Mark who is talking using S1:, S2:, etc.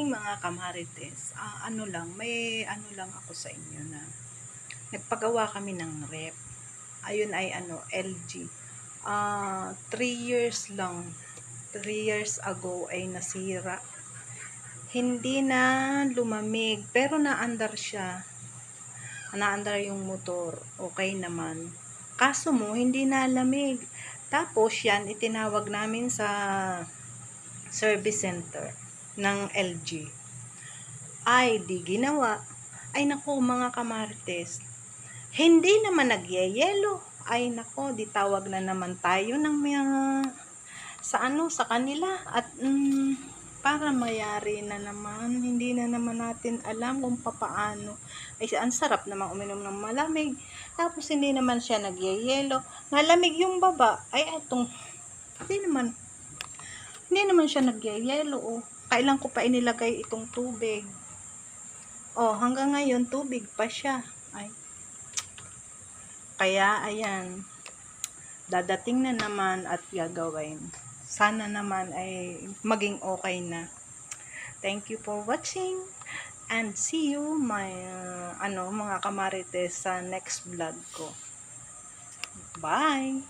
S1: morning mga kamarites. May ano lang ako sa inyo na nagpagawa kami ng rep. Ayun ay LG. 3 years lang. 3 years ago ay nasira. Hindi na lumamig pero naandar siya. Naandar yung motor. Okay naman. Kaso mo hindi nalamig. Tapos yan itinawag namin sa service center ng LG. Ay, di ginawa. Ay nako mga kamarites, hindi naman nagyeyelo. Ay nako, di tawag na naman tayo ng mga sa kanila at para mayari na naman, hindi na naman natin alam kung papaano. Ay ang sarap naman uminom ng malamig, tapos hindi naman siya nagyeyelo, nalamig yung baba. Ay etong hindi naman siya nagyayelo. Kailan ko pa inilagay itong tubig. Hanggang ngayon tubig pa siya. Ay. Kaya ayan, dadating na naman at gagawin. Sana naman ay maging okay na. Thank you for watching and see you mga kamarites sa next vlog ko. Bye.